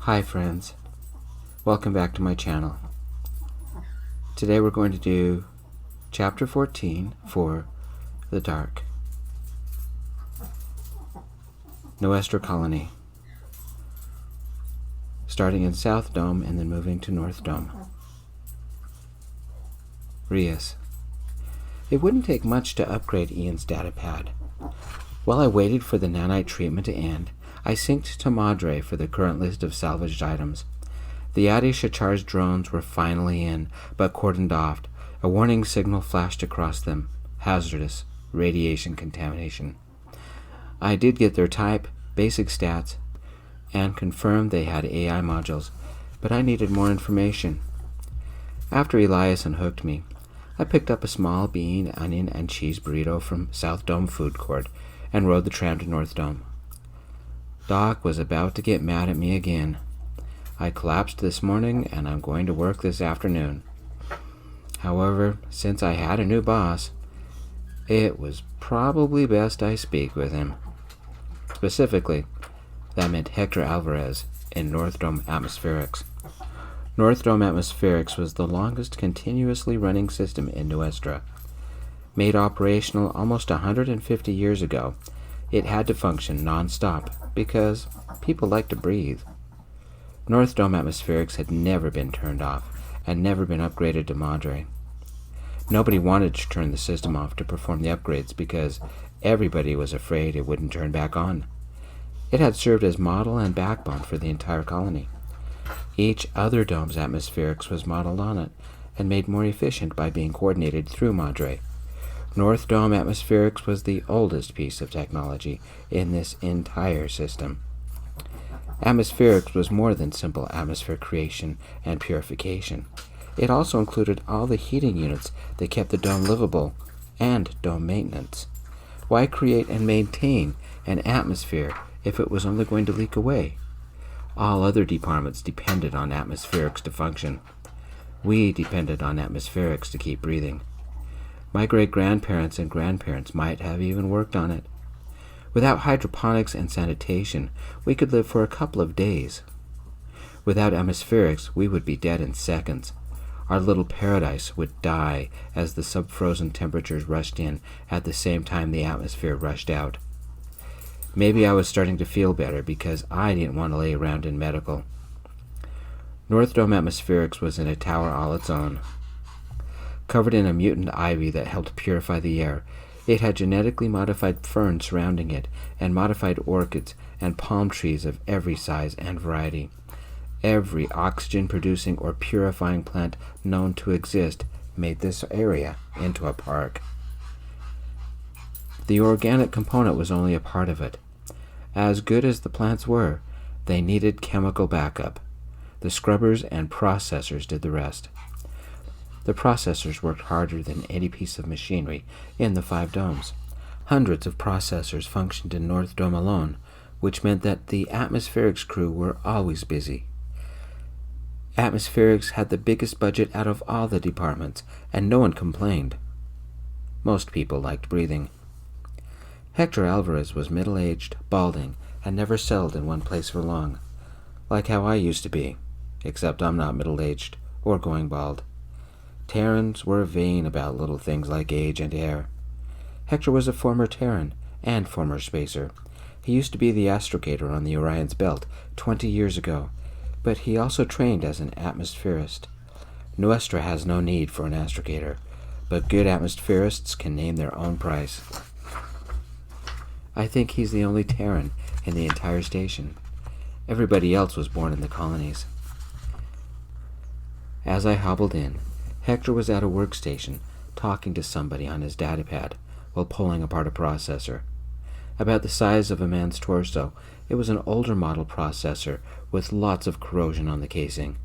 Hi friends, welcome back to my channel. Today we're going to do chapter 14 for The Dark. Nuestra Colony. Starting in South Dome and then moving to North Dome. Rias. It wouldn't take much to upgrade Ian's datapad. While I waited for the nanite treatment to end, I synced to Madre for the current list of salvaged items. The Adi-Shachar's drones were finally in, but cordoned off. A warning signal flashed across them. Hazardous. Radiation contamination. I did get their type, basic stats, and confirmed they had AI modules, but I needed more information. After Elias unhooked me, I picked up a small bean, onion, and cheese burrito from South Dome Food Court and rode the tram to North Dome. Doc was about to get mad at me again. I collapsed this morning and I'm going to work this afternoon. However, since I had a new boss, it was probably best I speak with him. Specifically, that meant Hector Alvarez in North Dome Atmospherics. North Dome Atmospherics was the longest continuously running system in Nuestra. Made operational almost 150 years ago, it had to function non-stop because people like to breathe. North Dome Atmospherics had never been turned off and never been upgraded to Madre. Nobody wanted to turn the system off to perform the upgrades because everybody was afraid it wouldn't turn back on. It had served as model and backbone for the entire colony. Each other dome's atmospherics was modeled on it and made more efficient by being coordinated through Madre. North Dome Atmospherics was the oldest piece of technology in this entire system. Atmospherics was more than simple atmosphere creation and purification. It also included all the heating units that kept the dome livable and dome maintenance. Why create and maintain an atmosphere if it was only going to leak away? All other departments depended on atmospherics to function. We depended on atmospherics to keep breathing. My great-grandparents and grandparents might have even worked on it. Without hydroponics and sanitation, we could live for a couple of days. Without atmospherics, we would be dead in seconds. Our little paradise would die as the sub-frozen temperatures rushed in at the same time the atmosphere rushed out. Maybe I was starting to feel better because I didn't want to lay around in medical. North Dome Atmospherics was in a tower all its own. Covered in a mutant ivy that helped purify the air, it had genetically modified ferns surrounding it, and modified orchids and palm trees of every size and variety. Every oxygen-producing or purifying plant known to exist made this area into a park. The organic component was only a part of it. As good as the plants were, they needed chemical backup. The scrubbers and processors did the rest. The processors worked harder than any piece of machinery in the 5 domes. Hundreds of processors functioned in North Dome alone, which meant that the atmospherics crew were always busy. Atmospherics had the biggest budget out of all the departments, and no one complained. Most people liked breathing. Hector Alvarez was middle-aged, balding, and never settled in one place for long, like how I used to be, except I'm not middle-aged or going bald. Terrans were vain about little things like age and hair. Hector was a former Terran and former spacer. He used to be the astrogator on the Orion's belt 20 years ago, but he also trained as an atmospherist. Nuestra has no need for an astrogator, but good atmospherists can name their own price. I think he's the only Terran in the entire station. Everybody else was born in the colonies. As I hobbled in, Hector was at a workstation, talking to somebody on his datapad while pulling apart a processor. About the size of a man's torso, it was an older model processor with lots of corrosion on the casing.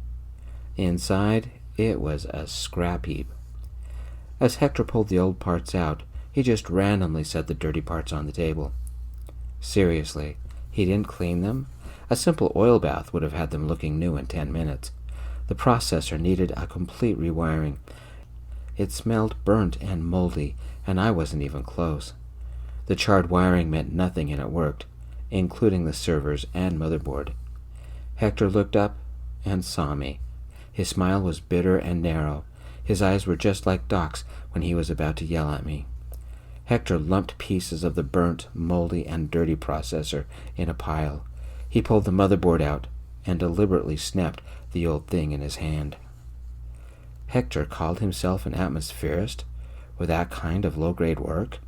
Inside, it was a scrap heap. As Hector pulled the old parts out, he just randomly set the dirty parts on the table. Seriously, he didn't clean them? A simple oil bath would have had them looking new in 10 minutes. The processor needed a complete rewiring. It smelled burnt and moldy, and I wasn't even close. The charred wiring meant nothing and it worked, including the servers and motherboard. Hector looked up and saw me. His smile was bitter and narrow. His eyes were just like Doc's when he was about to yell at me. Hector lumped pieces of the burnt, moldy, and dirty processor in a pile. He pulled the motherboard out and deliberately snapped the old thing in his hand. Hector called himself an atmospherist with that kind of low-grade work?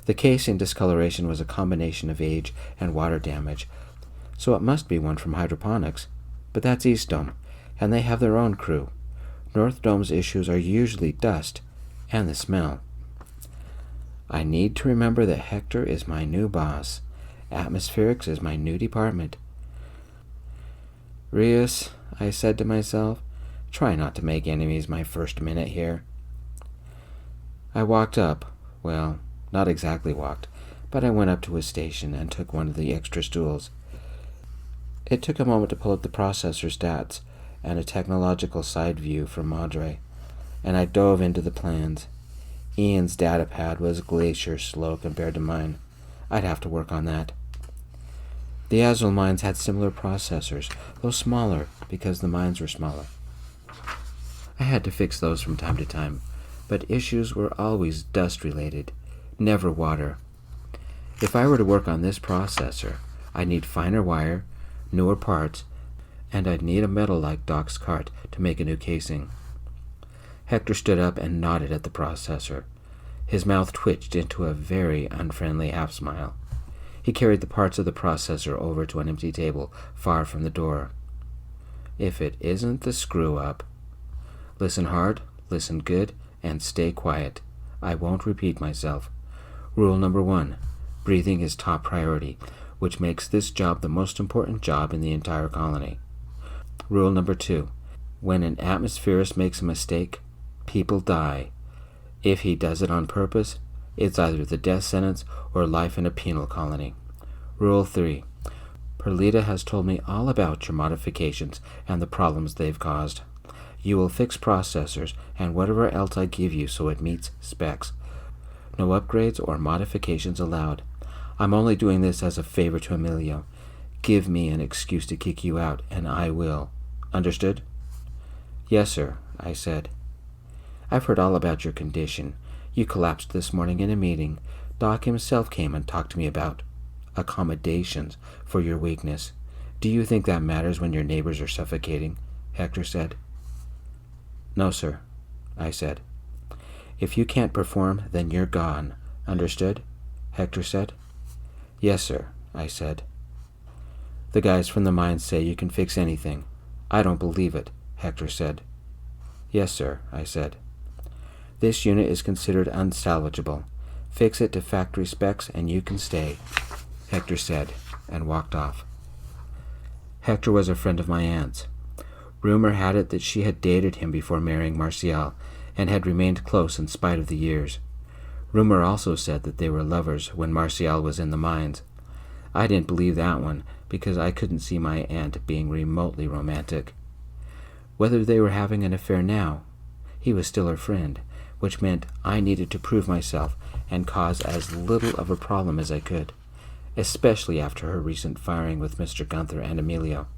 The casing discoloration was a combination of age and water damage, so it must be one from hydroponics. But that's East Dome, and they have their own crew. North Dome's issues are usually dust and the smell. I need to remember that Hector is my new boss. Atmospherics is my new department. Rias, I said to myself, try not to make enemies my first minute here. I walked up. Well, not exactly walked, but I went up to his station and took one of the extra stools. It took a moment to pull up the processor stats and a technological side view from Madre, and I dove into the plans. Ian's data pad was glacier slow compared to mine. I'd have to work on that. The Azul mines had similar processors, though smaller because the mines were smaller. I had to fix those from time to time, but issues were always dust-related, never water. If I were to work on this processor, I'd need finer wire, newer parts, and I'd need a metal like Doc's cart to make a new casing. Hector stood up and nodded at the processor. His mouth twitched into a very unfriendly half-smile. He carried the parts of the processor over to an empty table far from the door. If it isn't the screw-up. Listen hard, listen good, and stay quiet. I won't repeat myself. Rule number 1. Breathing is top priority, which makes this job the most important job in the entire colony. Rule number 2. When an atmospherist makes a mistake, people die. If he does it on purpose, it's either the death sentence or life in a penal colony. Rule 3. Perlita has told me all about your modifications and the problems they've caused. You will fix processors and whatever else I give you so it meets specs. No upgrades or modifications allowed. I'm only doing this as a favor to Emilio. Give me an excuse to kick you out, and I will. Understood? Yes, sir, I said. I've heard all about your condition. You collapsed this morning in a meeting. Doc himself came and talked to me about accommodations for your weakness. Do you think that matters when your neighbors are suffocating? Hector said. No, sir, I said. If you can't perform, then you're gone. Understood? Hector said. Yes, sir, I said. The guys from the mines say you can fix anything. I don't believe it, Hector said. Yes, sir, I said. This unit is considered unsalvageable. Fix it to factory specs and you can stay, Hector said, and walked off. Hector was a friend of my aunt's. Rumor had it that she had dated him before marrying Marcial, and had remained close in spite of the years. Rumor also said that they were lovers when Marcial was in the mines. I didn't believe that one, because I couldn't see my aunt being remotely romantic. Whether they were having an affair now, he was still her friend, which meant I needed to prove myself and cause as little of a problem as I could, especially after her recent firing with Mr. Gunther and Emilio.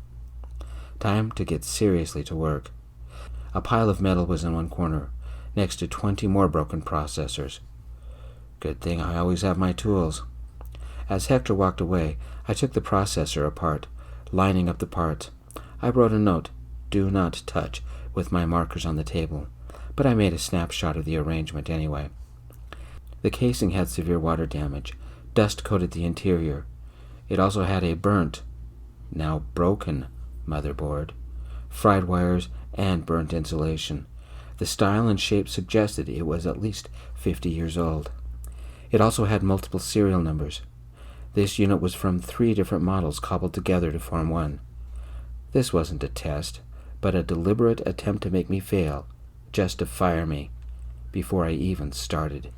Time to get seriously to work. A pile of metal was in one corner, next to 20 more broken processors. Good thing I always have my tools. As Hector walked away, I took the processor apart, lining up the parts. I wrote a note, "Do not touch," with my markers on the table, but I made a snapshot of the arrangement anyway. The casing had severe water damage. Dust coated the interior. It also had a burnt, now broken, motherboard, fried wires, and burnt insulation. The style and shape suggested it was at least 50 years old. It also had multiple serial numbers. This unit was from 3 different models cobbled together to form one. This wasn't a test, but a deliberate attempt to make me fail, just to fire me, before I even started.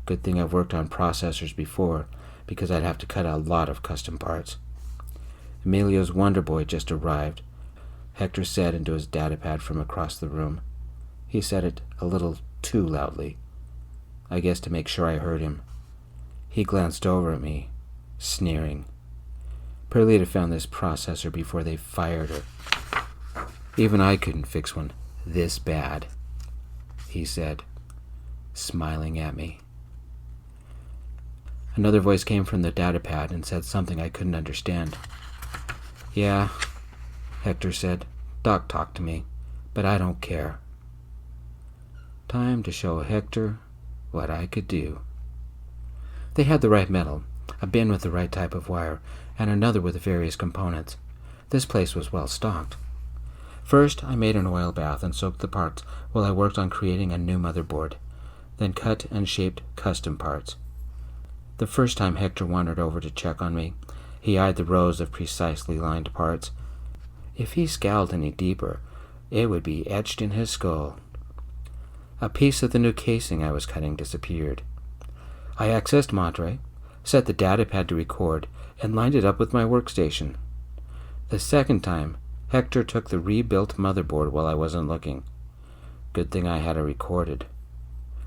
Good thing I've worked on processors before, because I'd have to cut a lot of custom parts. Emilio's Wonder Boy just arrived, Hector said into his datapad from across the room. He said it a little too loudly, I guess to make sure I heard him. He glanced over at me, sneering. Perlita found this processor before they fired her. Even I couldn't fix one this bad, he said, smiling at me. Another voice came from the datapad and said something I couldn't understand. Yeah, Hector said. Doc talked to me, but I don't care. Time to show Hector what I could do. They had the right metal, a bin with the right type of wire, and another with the various components. This place was well stocked. First, I made an oil bath and soaked the parts while I worked on creating a new motherboard, then cut and shaped custom parts. The first time Hector wandered over to check on me, he eyed the rows of precisely lined parts. If he scowled any deeper, it would be etched in his skull. A piece of the new casing I was cutting disappeared. I accessed Madre, set the datapad to record, and lined it up with my workstation. The second time, Hector took the rebuilt motherboard while I wasn't looking. Good thing I had it recorded.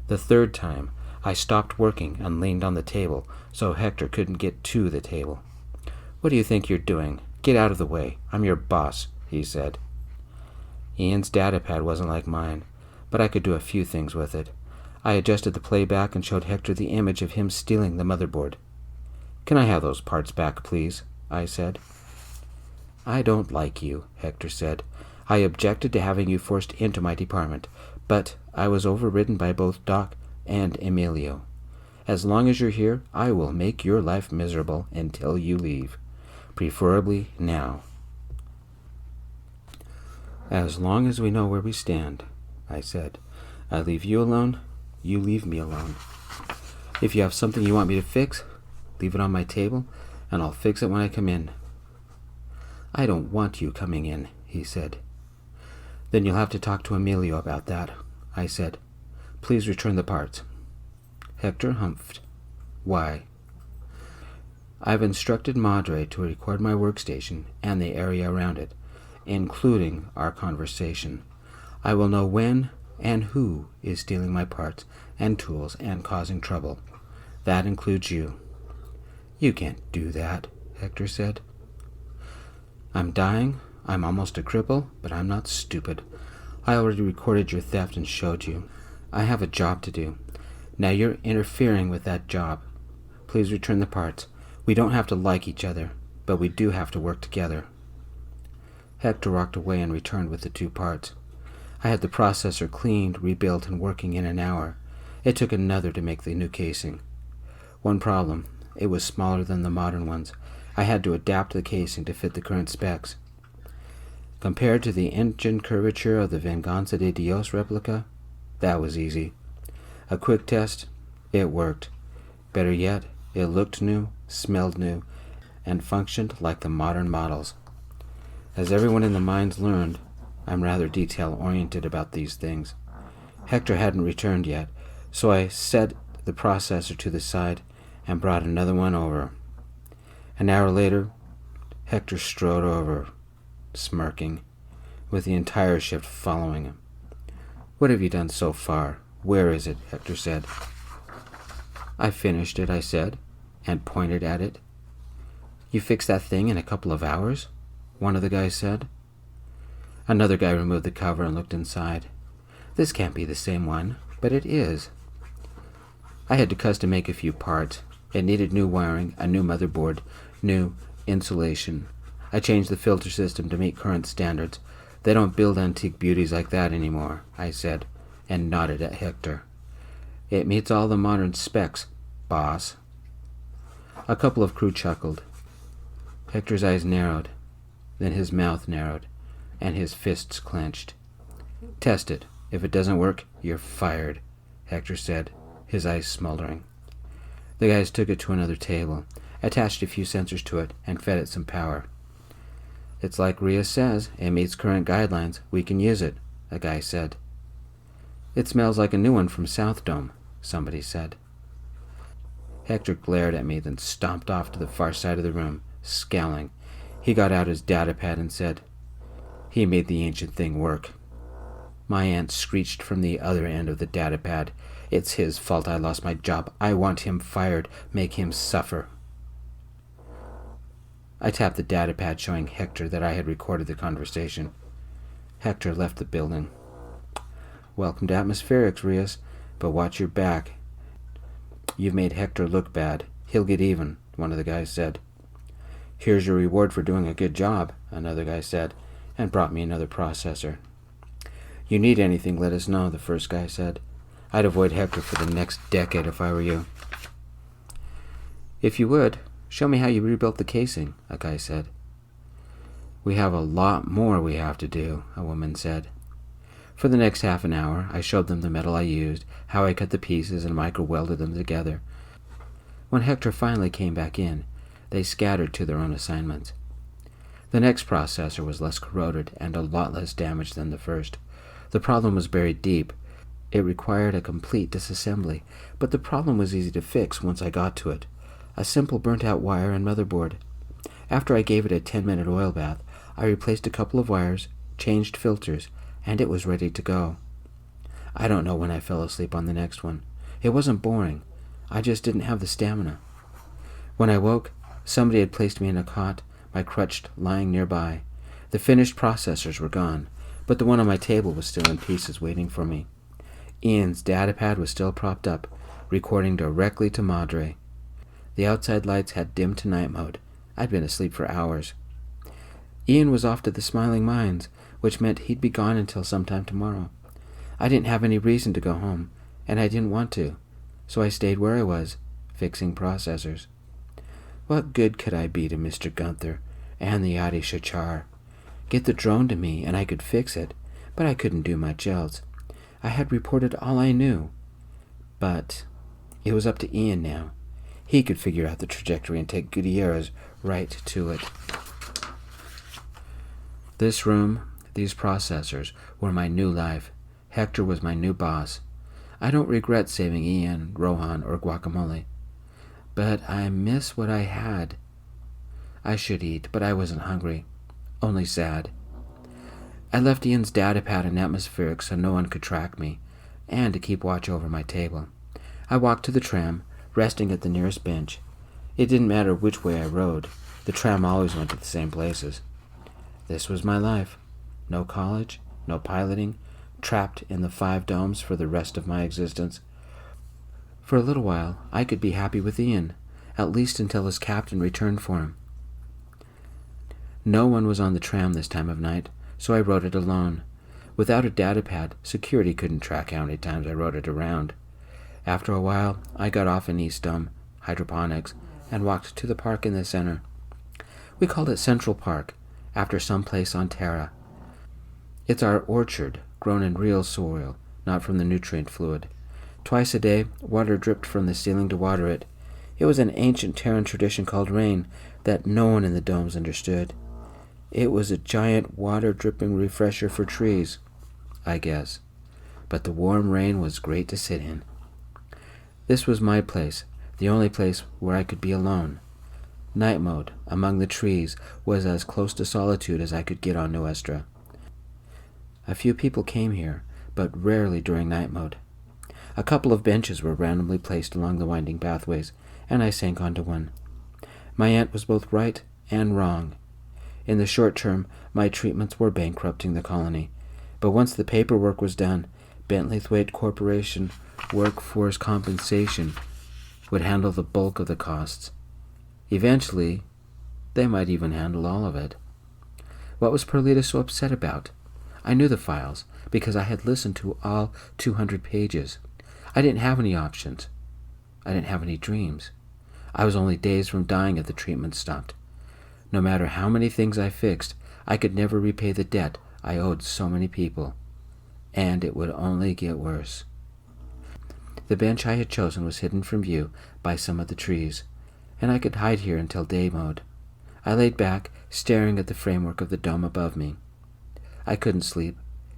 The third time, I stopped working and leaned on the table so Hector couldn't get to the table. What do you think you're doing? Get out of the way. I'm your boss, he said. Ian's datapad wasn't like mine, but I could do a few things with it. I adjusted the playback and showed Hector the image of him stealing the motherboard. Can I have those parts back, please? I said. I don't like you, Hector said. I objected to having you forced into my department, but I was overridden by both Doc and Emilio. As long as you're here, I will make your life miserable until you leave, preferably now. As long as we know where we stand, I said. I leave you alone, you leave me alone. If you have something you want me to fix, leave it on my table, and I'll fix it when I come in. I don't want you coming in, he said. Then you'll have to talk to Emilio about that, I said. Please return the parts. Hector humphed. Why? I've instructed Madre to record my workstation and the area around it, including our conversation. I will know when and who is stealing my parts and tools and causing trouble. That includes you. You can't do that, Hector said. I'm dying. I'm almost a cripple, but I'm not stupid. I already recorded your theft and showed you. I have a job to do. Now you're interfering with that job. Please return the parts. We don't have to like each other, but we do have to work together. Hector walked away and returned with the 2 parts. I had the processor cleaned, rebuilt, and working in an hour. It took another to make the new casing. One problem, it was smaller than the modern ones. I had to adapt the casing to fit the current specs. Compared to the engine curvature of the Venganza de Dios replica, that was easy. A quick test, it worked. Better yet, it looked new, smelled new, and functioned like the modern models. As everyone in the mines learned, I'm rather detail-oriented about these things. Hector hadn't returned yet, so I set the processor to the side and brought another one over. An hour later, Hector strode over, smirking, with the entire shift following him. What have you done so far? Where is it? Hector said. I finished it, I said, and pointed at it. You fixed that thing in a couple of hours? One of the guys said. Another guy removed the cover and looked inside. This can't be the same one, but it is. I had to custom make a few parts. It needed new wiring, a new motherboard, new insulation. I changed the filter system to meet current standards. They don't build antique beauties like that anymore, I said, and nodded at Hector. It meets all the modern specs, boss. A couple of crew chuckled. Hector's eyes narrowed, then his mouth narrowed, and his fists clenched. Test it. If it doesn't work, you're fired, Hector said, his eyes smoldering. The guys took it to another table, attached a few sensors to it, and fed it some power. It's like Rias says, it meets current guidelines. We can use it, a guy said. It smells like a new one from South Dome, somebody said. Hector glared at me, then stomped off to the far side of the room, scowling. He got out his datapad and said, He made the ancient thing work. My aunt screeched from the other end of the datapad. It's his fault I lost my job. I want him fired. Make him suffer. I tapped the data pad showing Hector that I had recorded the conversation. Hector left the building. "Welcome to atmospherics, Rias, but watch your back. You've made Hector look bad. He'll get even," one of the guys said. "Here's your reward for doing a good job," another guy said, and brought me another processor. "You need anything, let us know," the first guy said. "I'd avoid Hector for the next decade if I were you." "If you would, show me how you rebuilt the casing," a guy said. "We have a lot more we have to do," a woman said. For the next half an hour, I showed them the metal I used, how I cut the pieces and micro-welded them together. When Hector finally came back in, they scattered to their own assignments. The next processor was less corroded and a lot less damaged than the first. The problem was buried deep. It required a complete disassembly, but the problem was easy to fix once I got to it. A simple burnt-out wire and motherboard. After I gave it a 10-minute oil bath, I replaced a couple of wires, changed filters, and it was ready to go. I don't know when I fell asleep on the next one. It wasn't boring. I just didn't have the stamina. When I woke, somebody had placed me in a cot, my crutch lying nearby. The finished processors were gone, but the one on my table was still in pieces waiting for me. Ian's datapad was still propped up, recording directly to Madre. The outside lights had dimmed to night mode. I'd been asleep for hours. Ian was off to the Smiling Mines, which meant he'd be gone until sometime tomorrow. I didn't have any reason to go home, and I didn't want to, so I stayed where I was, fixing processors. What good could I be to Mr. Gunther and the Adi Shachar? Get the drone to me and I could fix it, but I couldn't do much else. I had reported all I knew. But it was up to Ian now. He could figure out the trajectory and take Gutierrez right to it. This room, these processors, were my new life. Hector was my new boss. I don't regret saving Ian, Rohan, or Guacamole. But I miss what I had. I should eat, but I wasn't hungry. Only sad. I left Ian's datapad and atmospheric so no one could track me, and to keep watch over my table. I walked to the tram, resting at the nearest bench. It didn't matter which way I rode. The tram always went to the same places. This was my life. No college, no piloting, trapped in the 5 domes for the rest of my existence. For a little while, I could be happy with Ian, at least until his captain returned for him. No one was on the tram this time of night, so I rode it alone. Without a datapad, security couldn't track how many times I rode it around. After a while, I got off in East Dome, hydroponics, and walked to the park in the center. We called it Central Park, after some place on Terra. It's our orchard, grown in real soil, not from the nutrient fluid. Twice a day, water dripped from the ceiling to water it. It was an ancient Terran tradition called rain that no one in the domes understood. It was a giant water-dripping refresher for trees, I guess. But the warm rain was great to sit in. This was my place, the only place where I could be alone. Night mode, among the trees, was as close to solitude as I could get on Nuestra. A few people came here, but rarely during night mode. A couple of benches were randomly placed along the winding pathways, and I sank onto one. My aunt was both right and wrong. In the short term, my treatments were bankrupting the colony, but once the paperwork was done, Bentley-Thwaite Corporation Workforce Compensation would handle the bulk of the costs. Eventually, they might even handle all of it. What was Perlita so upset about? I knew the files, because I had listened to all 200 pages. I didn't have any options. I didn't have any dreams. I was only days from dying if the treatment stopped. No matter how many things I fixed, I could never repay the debt I owed so many people. And it would only get worse. The bench I had chosen was hidden from view by some of the trees, and I could hide here until day mode. I laid back, staring at the framework of the dome above me. I couldn't sleep,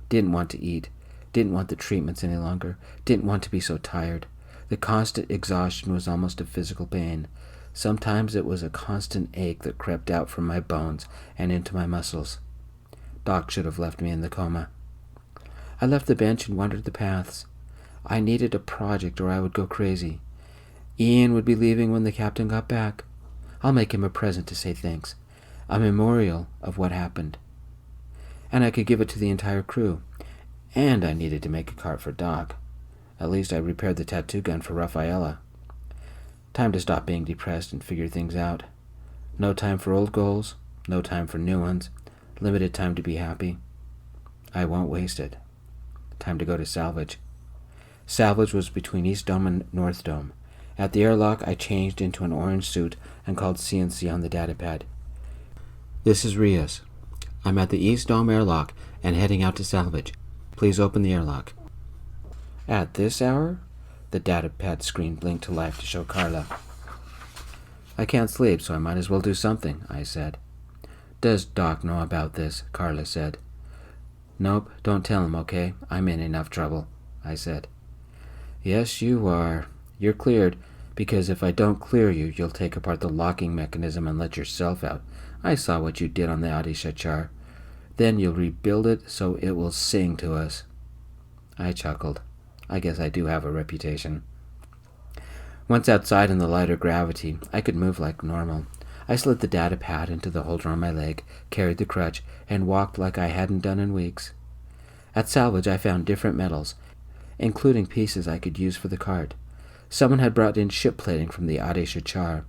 didn't want to eat, didn't want the treatments any longer, didn't want to be so tired. The constant exhaustion was almost a physical pain. Sometimes it was a constant ache that crept out from my bones and into my muscles. Doc should have left me in the coma. I left the bench and wandered the paths. I needed a project or I would go crazy. Ian would be leaving when the captain got back. I'll make him a present to say thanks. a memorial of what happened. And I could give it to the entire crew. And I needed to make a cart for Doc. At least I repaired the tattoo gun for Rafaela. Time to stop being depressed and figure things out. No time for old goals, no time for new ones, limited time to be happy. I won't waste it. Time to go to Salvage. Salvage was between East Dome and North Dome. At the airlock, I changed into an orange suit and called CNC on the datapad. This is Rias. I'm at the East Dome airlock and heading out to Salvage. Please open the airlock. At this hour? The datapad screen blinked to life to show Carla. I can't sleep, so I might as well do something, I said. Does Doc know about this? Carla said. Nope, don't tell him, okay? I'm in enough trouble, I said. Yes, you are. You're cleared, because if I don't clear you, you'll take apart the locking mechanism and let yourself out. I saw what you did on the Adi-Shachar. Then you'll rebuild it so it will sing to us. I chuckled. I guess I do have a reputation. Once outside in the lighter gravity, I could move like normal. I slid the datapad into the holder on my leg, carried the crutch, and walked like I hadn't done in weeks. At Salvage, I found different metals, including pieces I could use for the cart. Someone had brought in ship plating from the Adi-Shachar.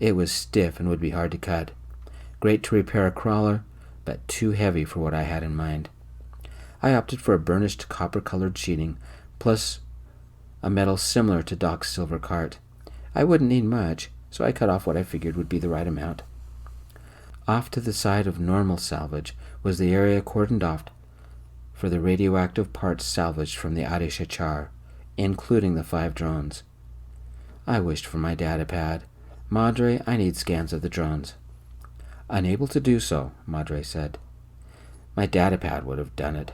It was stiff and would be hard to cut. Great to repair a crawler, but too heavy for what I had in mind. I opted for a burnished copper-colored sheeting, plus a metal similar to Doc's silver cart. I wouldn't need much, so I cut off what I figured would be the right amount. Off to the side of normal Salvage was the area cordoned off for the radioactive parts salvaged from the Adi-Shachar, including the 5 drones. I wished for my datapad. Madre, I need scans of the drones. Unable to do so, Madre said. My datapad would have done it.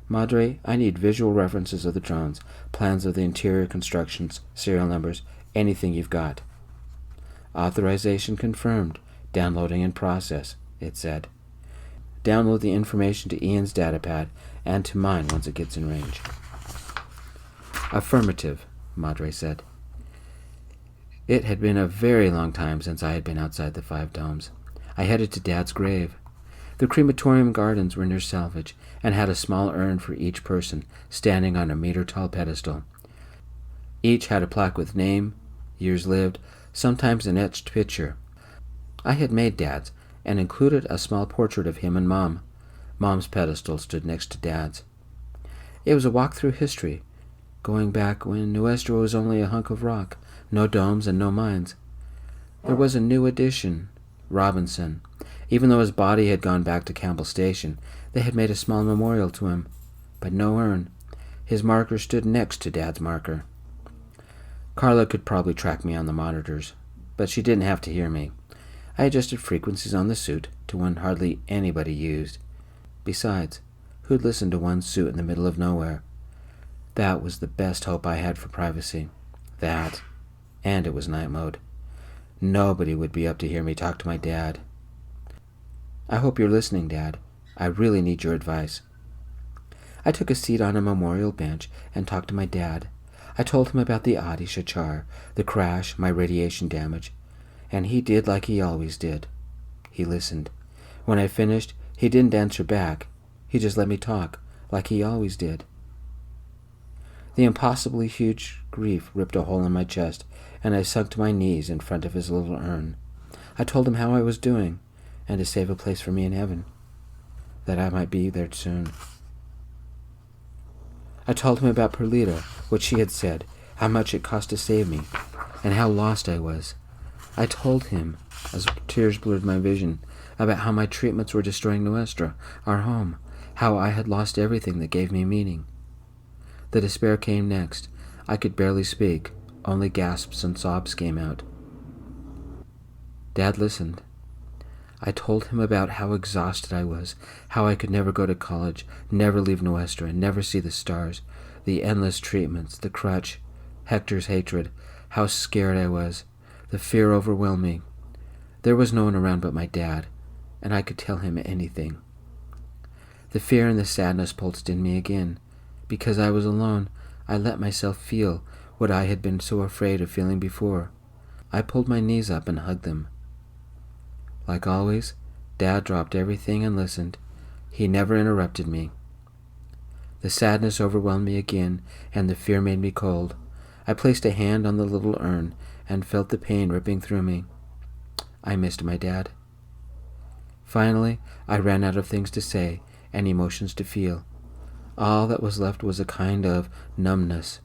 Madre, I need visual references of the drones, plans of the interior constructions, serial numbers, anything you've got. Authorization confirmed. Downloading in process, it said. Download the information to Ian's datapad and to mine once it gets in range. Affirmative, Madre said. It had been a very long time since I had been outside the 5 domes. I headed to Dad's grave. The crematorium gardens were near Salvage and had a small urn for each person, standing on a meter-tall pedestal. Each had a plaque with name, years lived, sometimes an etched picture. I had made Dad's and included a small portrait of him and Mom. Mom's pedestal stood next to Dad's. It was a walk through history, going back when Nuestra was only a hunk of rock, no domes and no mines. There was a new addition, Robinson. Even though his body had gone back to Campbell Station, they had made a small memorial to him, but no urn. His marker stood next to Dad's marker. Carla could probably track me on the monitors, but she didn't have to hear me. I adjusted frequencies on the suit to one hardly anybody used. Besides, who'd listen to one suit in the middle of nowhere? That was the best hope I had for privacy. That, and it was night mode. Nobody would be up to hear me talk to my dad. I hope you're listening, Dad. I really need your advice. I took a seat on a memorial bench and talked to my dad. I told him about the Adi-Shachar, the crash, my radiation damage, and he did like he always did. He listened. When I finished, he didn't answer back. He just let me talk, like he always did. The impossibly huge grief ripped a hole in my chest, and I sunk to my knees in front of his little urn. I told him how I was doing, and to save a place for me in heaven, that I might be there soon. I told him about Perlita, what she had said, how much it cost to save me, and how lost I was. I told him, as tears blurred my vision, about how my treatments were destroying Nuestra, our home, how I had lost everything that gave me meaning. The despair came next. I could barely speak. Only gasps and sobs came out. Dad listened. I told him about how exhausted I was, how I could never go to college, never leave Nuestra, and never see the stars, the endless treatments, the crutch, Hector's hatred, how scared I was. The fear overwhelmed me. There was no one around but my dad, and I could tell him anything. The fear and the sadness pulsed in me again. Because I was alone, I let myself feel what I had been so afraid of feeling before. I pulled my knees up and hugged them. Like always, Dad dropped everything and listened. He never interrupted me. The sadness overwhelmed me again, and the fear made me cold. I placed a hand on the little urn and felt the pain ripping through me. I missed my dad. Finally, I ran out of things to say and emotions to feel. All that was left was a kind of numbness.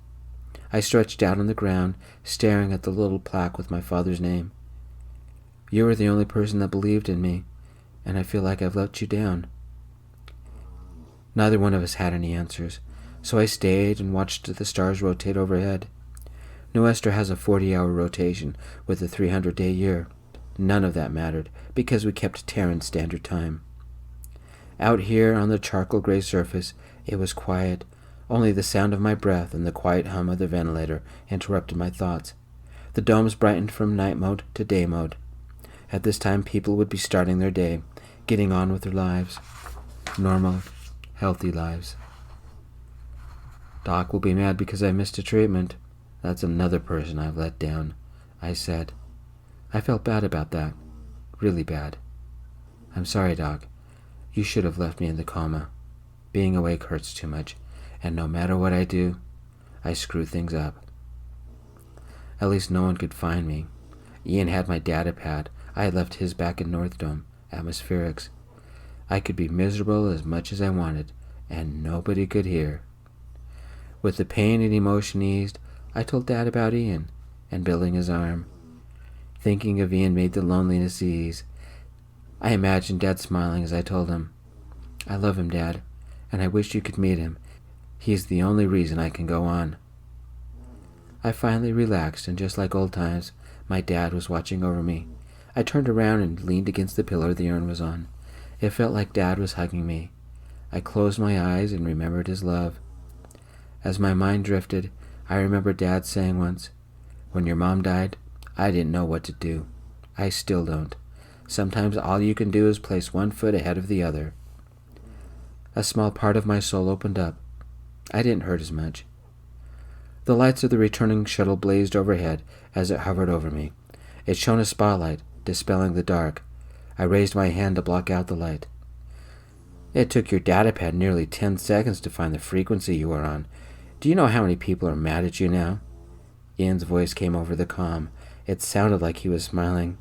I stretched out on the ground, staring at the little plaque with my father's name. You were the only person that believed in me, and I feel like I've let you down. Neither one of us had any answers, so I stayed and watched the stars rotate overhead. Nuestra has a 40-hour rotation with a 300-day year. None of that mattered, because we kept Terran Standard Time. Out here on the charcoal gray surface, it was quiet. Only the sound of my breath and the quiet hum of the ventilator interrupted my thoughts. The domes brightened from night mode to day mode. At this time, people would be starting their day, getting on with their lives. Normal, healthy lives. Doc will be mad because I missed a treatment. That's another person I've let down, I said. I felt bad about that. Really bad. I'm sorry, Doc. You should have left me in the coma. Being awake hurts too much, and no matter what I do, I screw things up. At least no one could find me. Ian had my data pad. I had left his back in North Dome, atmospherics. I could be miserable as much as I wanted, and nobody could hear. With the pain and emotion eased, I told Dad about Ian and building his arm. Thinking of Ian made the loneliness ease. I imagined Dad smiling as I told him, I love him, Dad, and I wish you could meet him. He's the only reason I can go on. I finally relaxed, and just like old times, my dad was watching over me. I turned around and leaned against the pillar the urn was on. It felt like Dad was hugging me. I closed my eyes and remembered his love. As my mind drifted, I remembered Dad saying once, when your mom died, I didn't know what to do. I still don't. Sometimes all you can do is place one foot ahead of the other. A small part of my soul opened up. I didn't hurt as much. The lights of the returning shuttle blazed overhead as it hovered over me. It shone a spotlight, dispelling the dark. I raised my hand to block out the light. It took your datapad nearly 10 seconds to find the frequency you were on. Do you know how many people are mad at you now? Ian's voice came over the comm. It sounded like he was smiling.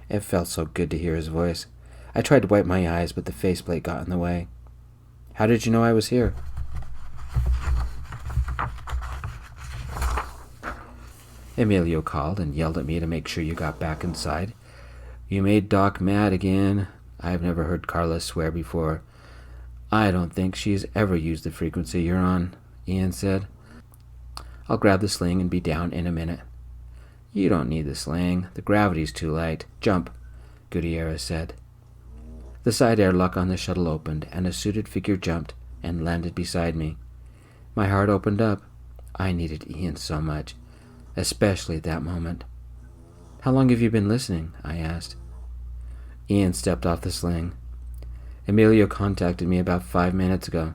It felt so good to hear his voice. I tried to wipe my eyes, but the faceplate got in the way. How did you know I was here? Emilio called and yelled at me to make sure you got back inside. You made Doc mad again. I've never heard Carla swear before. I don't think she's ever used the frequency you're on, Ian said. I'll grab the sling and be down in a minute. You don't need the sling. The gravity's too light. Jump, Gutierrez said. The side airlock on the shuttle opened, and a suited figure jumped and landed beside me. My heart opened up. I needed Ian so much, especially at that moment. How long have you been listening? I asked. Ian stepped off the sling. Emilio contacted me about 5 minutes ago.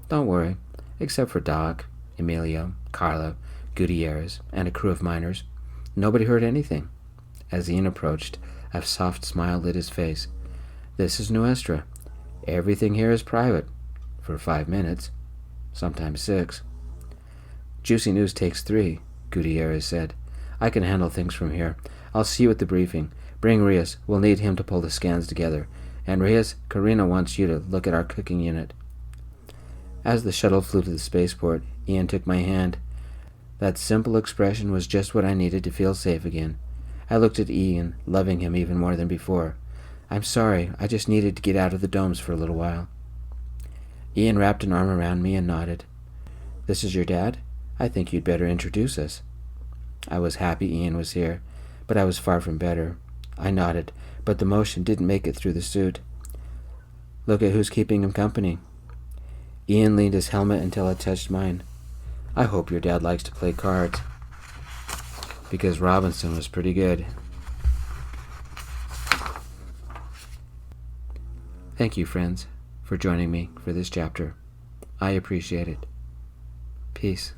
Don't worry, except for Doc, Emilio, Carla, Gutierrez, and a crew of miners. Nobody heard anything. As Ian approached, a soft smile lit his face. This is Nuestra. Everything here is private. For 5 minutes. Sometimes 6. Juicy news takes 3, Gutierrez said. I can handle things from here. I'll see you at the briefing. Bring Rias. We'll need him to pull the scans together. And Rias, Karina wants you to look at our cooking unit. As the shuttle flew to the spaceport, Ian took my hand. That simple expression was just what I needed to feel safe again. I looked at Ian, loving him even more than before. I'm sorry, I just needed to get out of the domes for a little while. Ian wrapped an arm around me and nodded. This is your dad? I think you'd better introduce us. I was happy Ian was here, but I was far from better. I nodded, but the motion didn't make it through the suit. Look at who's keeping him company. Ian leaned his helmet until it touched mine. I hope your dad likes to play cards. Because Robinson was pretty good. Thank you, friends, for joining me for this chapter. I appreciate it. Peace.